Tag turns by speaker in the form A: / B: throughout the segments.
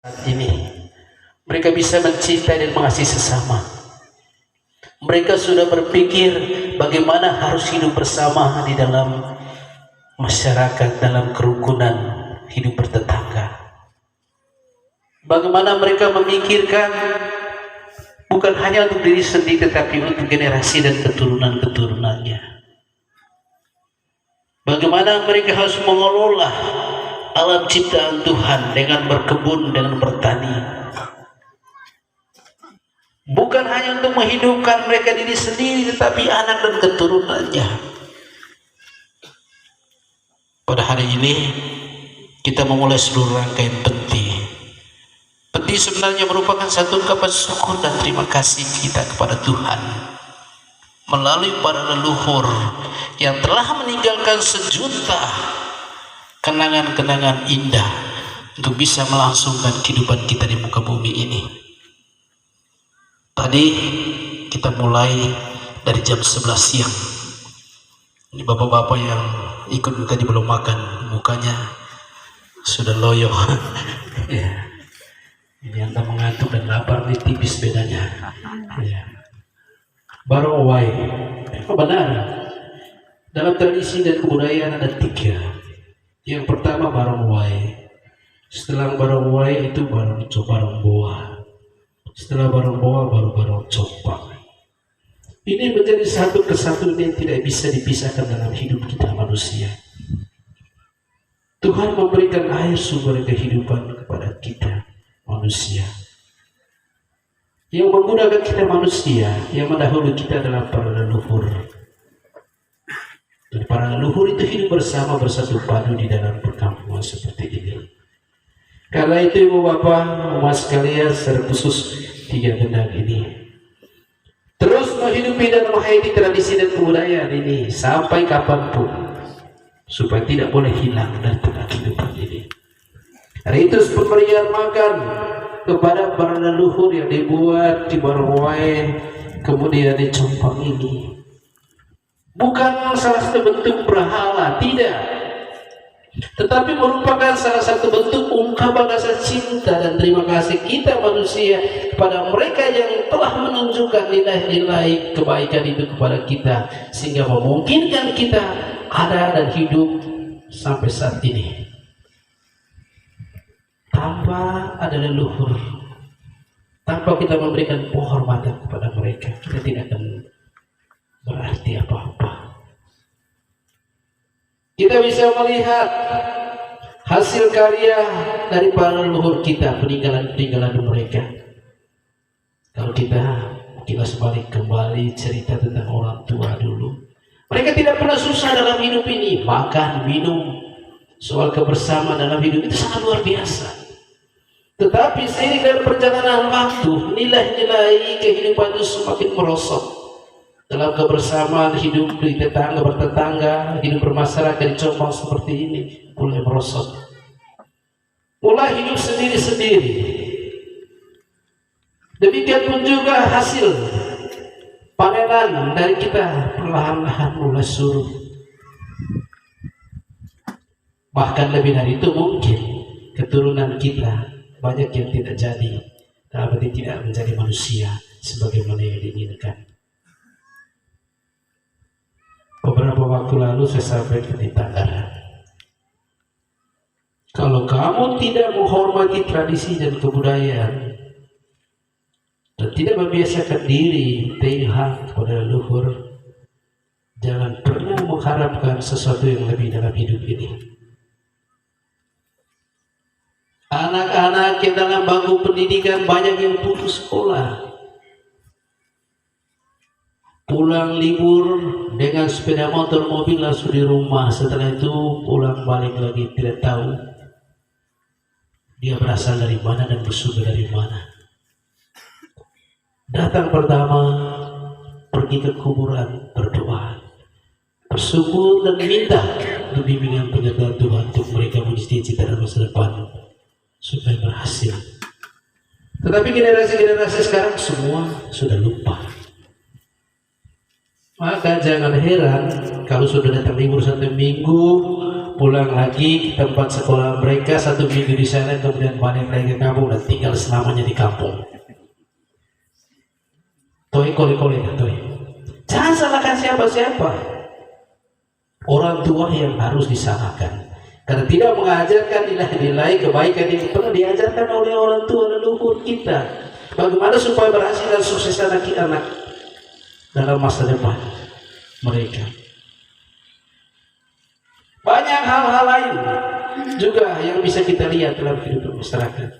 A: Saat ini mereka bisa mencintai dan mengasihi sesama. Mereka sudah berpikir bagaimana harus hidup bersama di dalam masyarakat, dalam kerukunan hidup bertetangga. Bagaimana mereka memikirkan bukan hanya untuk diri sendiri tetapi untuk generasi dan keturunan-keturunannya. Bagaimana mereka harus mengelola alam ciptaan Tuhan dengan berkebun, dengan bertani. Bukan hanya untuk menghidupkan mereka diri sendiri, tetapi anak dan keturunannya. Pada hari ini, kita memulai seluruh rangkaian peti. Peti sebenarnya merupakan satu ungkapan syukur dan terima kasih kita kepada Tuhan melalui para leluhur yang telah meninggalkan sejuta kenangan-kenangan indah untuk bisa melangsungkan kehidupan kita di muka bumi ini. Tadi kita mulai dari jam 11 siang. Ini bapak-bapak yang ikut tadi belum makan, mukanya sudah loyo. Ya. Ini antara mengantuk dan lapar ini tipis bedanya. Ya. Barowai, benar. Dalam tradisi dan kebudayaan ada 3. Yang pertama barongwai. Setelah barongwai itu baru barongboa. Setelah barongboa baru barong copak. Ini menjadi satu kesatuan yang tidak bisa dipisahkan dalam hidup kita manusia. Tuhan memberikan air sumber kehidupan kepada kita manusia. Yang menggunakan kita manusia, yang mendahului kita adalah para leluhur. Dan para leluhur itu hidup bersama bersatu padu di dalam perkampungan seperti ini. Karena itu ibu bapak, mas sekalian, secara khusus 3 gendang ini terus menghidupi dan menghayati tradisi dan kebudayaan ini sampai kapanpun, supaya tidak boleh hilang dari tengah kehidupan ini. Hari itu pemberian makan kepada para leluhur yang dibuat di Barowai, kemudian di Compang ini bukan salah satu bentuk berhala, tidak, tetapi merupakan salah satu bentuk ungkapan rasa cinta dan terima kasih kita manusia kepada mereka yang telah menunjukkan nilai-nilai kebaikan itu kepada kita, sehingga memungkinkan kita ada dan hidup sampai saat ini. Tanpa ada leluhur, tanpa kita memberikan penghormatan kepada mereka, kita tidak akan berarti apa-apa. Kita bisa melihat hasil karya dari para leluhur kita, peninggalan-peninggalan mereka. Kalau kita sebalik kembali cerita tentang orang tua dulu, mereka tidak pernah susah dalam hidup ini. Makan, minum, soal kebersamaan dalam hidup itu sangat luar biasa. Tetapi seiring dengan perjalanan waktu, nilai-nilai kehidupan itu semakin merosot. Dalam kebersamaan, hidup di tetangga bertetangga, hidup bermasyarakat di Compang seperti ini mulai merosot. Mulai hidup sendiri-sendiri. Demikian pun juga hasil panenan dari kita perlahan-lahan mulai surut. Bahkan lebih dari itu mungkin keturunan kita banyak yang tidak jadi, tapi tidak menjadi manusia sebagaimana yang diinginkan. Beberapa waktu lalu saya sampaikan di Tangerang, kalau kamu tidak menghormati tradisi dan kebudayaan dan tidak membiasakan diri taat kepada leluhur, jangan pernah mengharapkan sesuatu yang lebih dalam hidup ini. Anak-anak yang dalam bangku pendidikan banyak yang putus sekolah, pulang libur dengan sepeda motor, mobil langsung di rumah. Setelah itu pulang balik lagi tidak tahu dia berasal dari mana dan bersumber dari mana. Datang pertama pergi ke kuburan, berdoa, bersyukur dan minta untuk bimbingan penyertaan Tuhan untuk mereka menjadi cita dan masa depan supaya berhasil. Tetapi generasi-generasi sekarang semua sudah lupa. Maka jangan heran kalau sudah datang libur 1 minggu, pulang lagi ke tempat sekolah mereka 1 minggu di sana, kemudian balik lagi ke kampung dan tinggal selamanya di kampung. Toi kole-kole toi. Jangan salahkan siapa-siapa. Orang tua yang harus disalahkan karena tidak mengajarkan nilai-nilai kebaikan yang pernah diajarkan oleh orang tua leluhur kita. Bagaimana supaya berhasil dan sukses anak-anak dalam masa depan mereka. Banyak hal-hal lain juga yang bisa kita lihat dalam kehidupan masyarakat.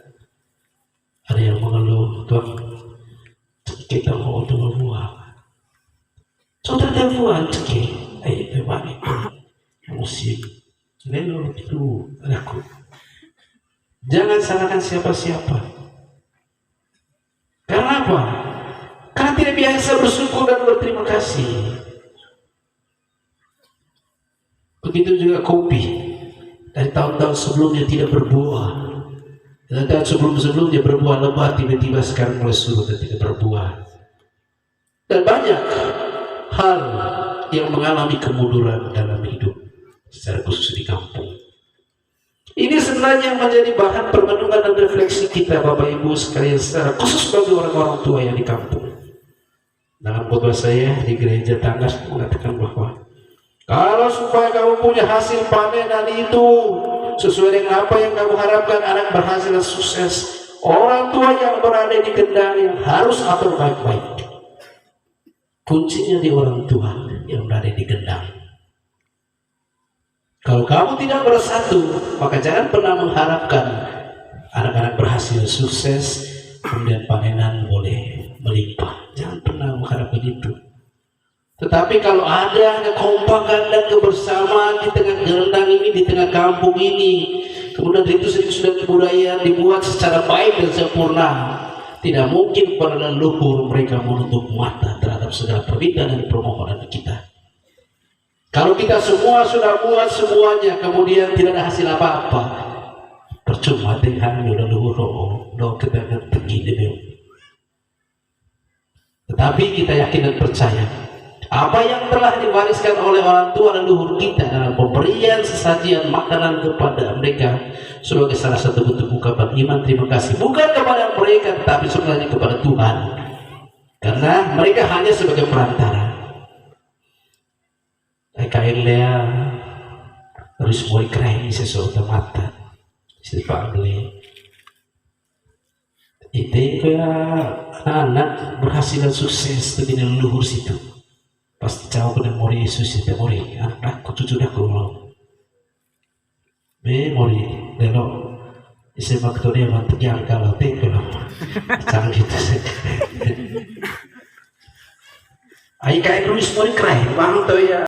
A: Ada yang mengeluh, Tuhan, kita mau buah. Sudah telepon cekik, ayo terbalik musim. Lalu itu aku. Jangan salahkan siapa-siapa. Karena apa? Karena tidak biasa bersyukur dan berterima kasih. Begitu juga kopi. Dari tahun-tahun sebelumnya tidak berbuah. Dan tahun sebelum-sebelumnya berbuah lebat, tiba-tiba sekarang mulai surut dan tidak berbuah. Dan banyak hal yang mengalami kemunduran dalam hidup, secara khusus di kampung. Ini sebenarnya menjadi bahan permenungan dan refleksi kita, Bapak Ibu sekalian, secara khusus bagi orang-orang tua yang di kampung. Dalam khotbah saya di gereja Tangas mengatakan bahwa kalau supaya kamu punya hasil panenan itu sesuai dengan apa yang kamu harapkan, anak berhasil dan sukses, orang tua yang berada di gendang yang harus atur baik-baik. Kuncinya di orang tua yang berada di gendang. Kalau kamu tidak bersatu, maka jangan pernah mengharapkan anak-anak berhasil sukses, kemudian panenan boleh melimpah. Jangan pernah mengharapkan itu. Tetapi kalau ada kekompakan dan kebersamaan di tengah gendang ini, di tengah kampung ini, kemudian itu sudah kebudayaan dibuat secara baik dan sempurna, tidak mungkin para leluhur mereka menutup mata terhadap segala permintaan dan permohonan kita. Kalau kita semua sudah buat semuanya, kemudian tidak ada hasil apa-apa, percuma dengan leluhur kita tinggi demi. Tetapi kita yakin dan percaya apa yang telah diwariskan oleh orang tua leluhur kita dalam pemberian sesajian makanan kepada mereka sebagai salah satu bentuk ungkapan iman terima kasih, bukan kepada mereka tetapi sebenarnya kepada Tuhan, karena mereka hanya sebagai perantara. Kain lea harus mulai keren sesuatu mata sifat beli itu kayak anak berhasil dan sukses tapi leluhur situ pasti jauh pada mori Yesus itu mori anak aku cucu dah kalau mori lelo isi waktu dia mantuk yang kalau kalau jangan gitu sih. Ayo kayak terus mori keren bang tuh ya.